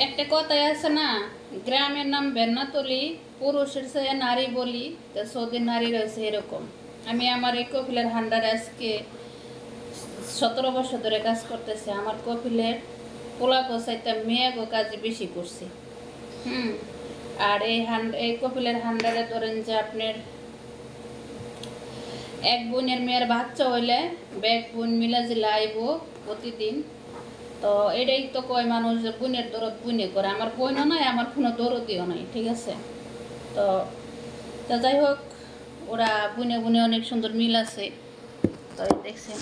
একটা কথাই আছে না, গ্রামের নাম বেন্নাতলি, পুরুষের চেয়ে নারী বলি, তো সৌদির নারী রয়েছে এরকম। আমি আমার এই কপিলের হান্ডারে আজকে 17 বছর ধরে কাজ করতেছি। আমার কপিলের পোলা গোছাইতে মেয়ে গো কাজ বেশি করছি। আর এই কপিলের হান্ডারে ধরেন যে আপনার এক বোনের মেয়ের বাচ্চা হইলে ব্যাগ বোন মিলা জিলা আইব প্রতিদিন। তো এটাই তো কয় মানুষ যে বোনের দরদ বুনে করে। আমার বোনও নাই, আমার কোনো দরদিও নাই, ঠিক আছে। তো তা যাই হোক, ওরা বুনে বুনে অনেক সুন্দর মিল আছে। তো দেখছেন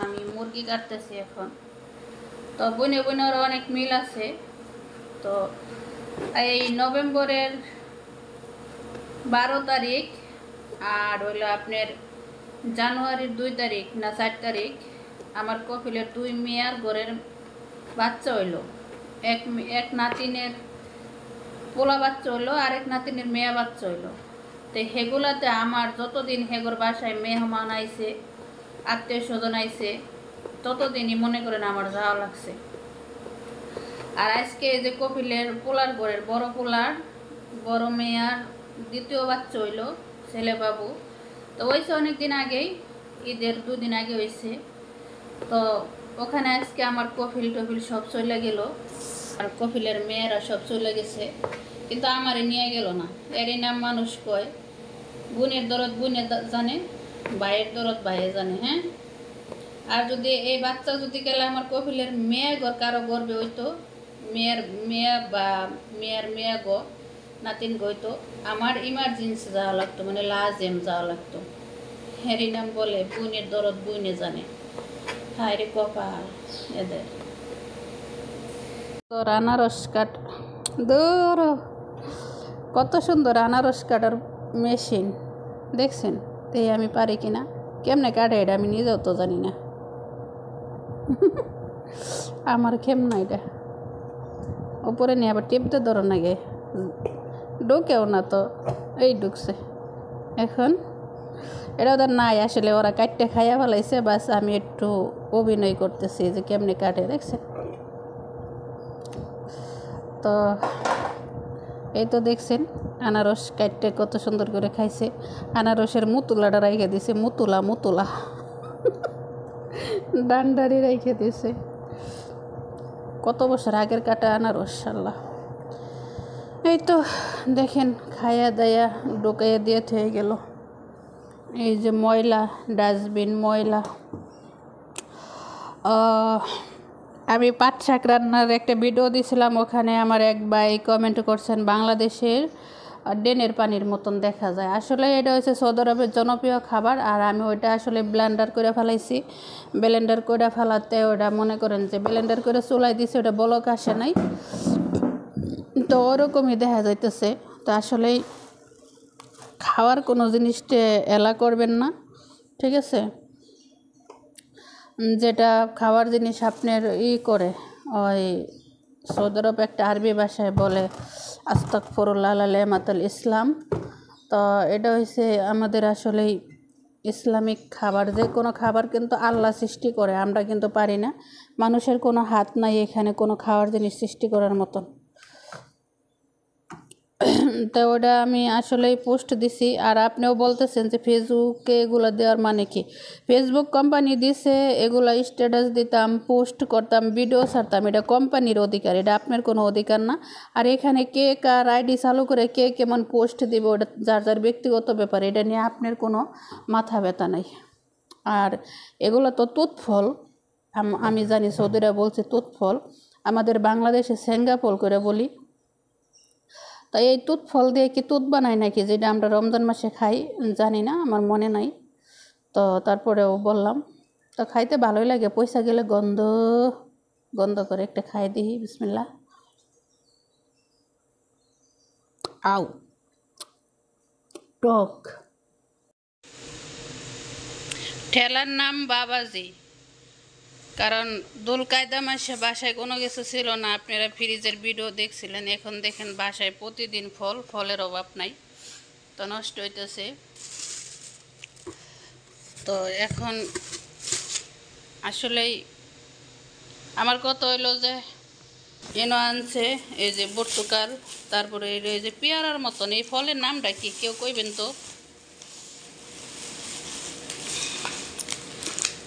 আমি মুরগি কাটতেছি এখন। তো বুনে বুনে ওরা অনেক মিল আছে। তো এই নভেম্বরের 12 তারিখ আর হইলো আপনার জানুয়ারির 2 তারিখ না 4 তারিখ আমার কপিলের 2 মেয়ার ঘরের বাচ্চা হইলো। এক নাতিনের পোলা বাচ্চা হইলো, আরেক নাতিনের মেয়া বাচ্চা হইলো। তো হেগুলাতে আমার যতদিন হেগর বাসায় মেহমান আইছে, আত্মীয় স্বজন আইছে, ততদিনই মনে করেন আমার যাওয়া লাগছে। আর আজকে যে কপিলের পোলার ঘরের বড় মেয়ার দ্বিতীয় বাচ্চা হইলো, ছেলে বাবু। তো হয়েছে অনেক দিন আগেই, ঈদের 2 দিন আগে হয়েছে। তো ওখানে আজকে আমার কপিল টপিল সব চলে গেল, আর কপিলের মেয়েরা সব চলে গেছে, কিন্তু আমারে নিয়ে গেল না। এরই নাম মানুষ কয়, বোনের দরদ বোনে জানে, ভাইয়ের দরদ ভাইয়ে জানে। হ্যাঁ, আর যদি এই বাচ্চা যদি গেলে আমার কপিলের মেয়ে কারো গর্বে হইতো, মেয়ের মেয়ে বা মেয়ের মেয়ে গো নাতিন গইতো, আমার ইমার্জেন্সি যাওয়া লাগতো, মানে লাজেম যাওয়া লাগতো। হেরি নাম বলে বোনের দরদ বুনে জানে। হায় রে কপাল এদের। তো আনারস কাট দূর, কত সুন্দর আনারস কাটার মেশিন দেখছেন। তো আমি পারি কিনা, কেমনে কাটে এটা আমি নিজেও তো জানি না। আমার কেমন এটা উপরে নিয়ে আবার টিপতে ধরো না গে, ঢুকেও না তো, এই ঢুকছে এখন। এটা ওদের নাই আসলে, ওরা কাটতে খাইয়া ফেলাইছে, বাস আমি একটু অভিনয় করতেছি যে কেমনে কাটে, দেখছেন। তো এই তো দেখছেন আনারস কাটতে কত সুন্দর করে খাইছে। আনারসের মুতুলাটা রাইখে দিছে, মুতুলা ডান্ডারি রাইখে দিছে, কত বছর আগের কাটা আনারস। আল্লাহ, এই তো দেখেন খাইয়া দাইয়া ঢুকাইয়া দিয়ে থেকে গেল। এই যে ময়লা, ডাস্টবিন ময়লা। আমি পাট শাক রান্নার একটা ভিডিও দিয়েছিলাম, ওখানে আমার এক ভাই কমেন্ট করছেন বাংলাদেশের ড্রেনের পানির মতন দেখা যায়। আসলে এটা হচ্ছে সৌদি আরবের জনপ্রিয় খাবার, আর আমি ওইটা আসলে ব্লেন্ডার করে ফেলাইছি। ব্লেন্ডার করে ফেলাতে ওটা মনে করেন যে ব্লেন্ডার করে চুলাই দিছে, ওটা বলক আসে নাই, তো ওরকমই দেখা যাইতেছে। তো আসলেই খাওয়ার কোনো জিনিসটা এলা করবেন না, ঠিক আছে। যেটা খাওয়ার জিনিস আপনার করে, ওই সৌদি আরব একটা আরবি ভাষায় বলে আস্তাগফিরুল্লাহ আলাইমাতুল ইসলাম। তো এটা হচ্ছে আমাদের আসলেই ইসলামিক খাবার। যে কোনো খাবার কিন্তু আল্লাহ সৃষ্টি করে, আমরা কিন্তু পারি না, মানুষের কোনো হাত নাই এখানে কোনো খাওয়ার জিনিস সৃষ্টি করার মতন। তো ওটা আমি আসলেই পোস্ট দিছি। আর আপনিও বলতেছেন যে ফেসবুকে এগুলো দেওয়ার মানে কি, ফেসবুক কোম্পানি দিছে, এগুলো স্ট্যাটাস দিতাম, পোস্ট করতাম, ভিডিও ছাড়তাম, এটা কোম্পানির অধিকার, এটা আপনার কোনো অধিকার না। আর এখানে কে কার আইডি চালু করে কে কেমন পোস্ট দিব, ওটা যার যার ব্যক্তিগত ব্যাপার, এটা নিয়ে আপনার কোনো মাথা ব্যথা নাই। আর এগুলো তো তুৎফল, আমি জানি সৌদিরা বলছে তুৎফল, আমাদের বাংলাদেশে সেঙ্গা ফল করে বলি। তাই এই তুত ফল দিয়ে কি তুত বানায় নাকি, যেটা আমরা রমজান মাসে খাই, জানি না, আমার মনে নাই। তো তারপরেও বললাম, তো খাইতে ভালোই লাগে, পয়সা গেলে গন্ধ গন্ধ করে একটা খাই দিই। বিসমিল্লাহ। আউ টক। ঠেলার নাম বাবাজি, কারণ দুলকায়দা মাসে বাসায় কোনো কিছু ছিল না, আপনারা ফ্রিজের ভিডিও দেখছিলেন। এখন দেখেন বাসায় প্রতিদিন ফলের অভাব নাই, তো নষ্ট হইতেছে। তো এখন আসলেই আমার কথা হইলো যে এনো আনছে এই যে পর্তুগাল, তারপরে এই যে পেয়ারার মতন এই ফলের নামটা কি কেউ কইবেন তো?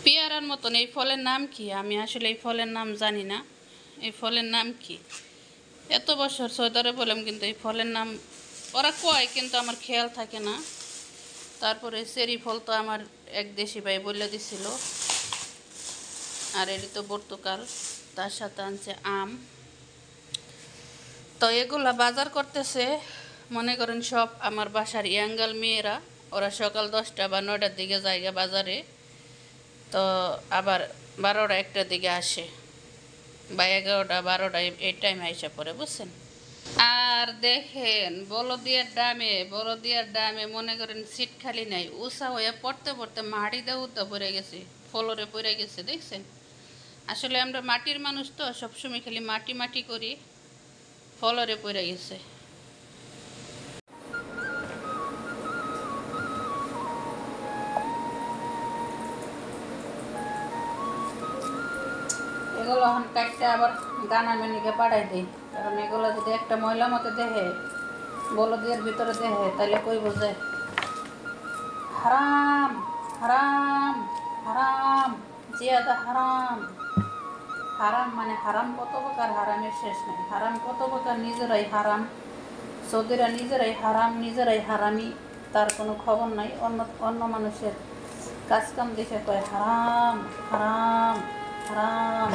পেয়ারার মতন এই ফলের নাম কি? আমি আসলে এই ফলের নাম জানি না। এই ফলের নাম কি? এত বছর সৌদি আরবে বললাম কিন্তু এই ফলের নাম ওরা কয় কিন্তু আমার খেয়াল থাকে না। তারপরে চেরি ফল তো আমার এক দেশি ভাই বলে দিছিল, আর এটি তো পর্তুগাল, তার সাথে আনছে আম। তো এগুলা বাজার করতেছে মনে করেন সব আমার বাসার ইয়াঙ্গাল মেয়েরা, ওরা সকাল 10টা বা 9টার দিকে জায়গা বাজারে, তো আবার 12টা 1টার দিকে আসে, বা 11টা 12টা এই টাইমে আইসা পড়ে, বুঝছেন? আর দেখেন বলদিয়ার ডামে মনে করেন সিট খালি নাই, উষা হয়ে পড়তে পড়তে মাটিতে উঠতে পড়ে গেছে, ফলরে পড়ে গেছে, দেখছেন? আসলে আমরা মাটির মানুষ তো সবসময় খালি মাটি মাটি করি, ফলরে পড়ে গেছে। এগুলো এখন কাটতে আবার গানা মেনিকে পাঠাই দিই, কারণ এগুলো যদি একটা ময়লা মতো দেখে, বলদিয়ার ভিতরে দেখে, তাহলে কইব যে হারাম হারাম হারাম, জিয়াদা হারাম। হারাম মানে হারাম কত প্রকার, হারামের শেষ নেই। হারাম কত প্রকার, নিজেরাই হারাম, সৌদিরা নিজেরাই হারাম, নিজেরাই হারামি, তার কোনো খবর নাই। অন্য অন্য মানুষের কাজকাম দেখে কয় হারাম হারাম হারাম।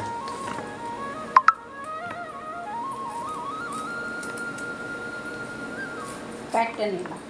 কাটতে নিলাম।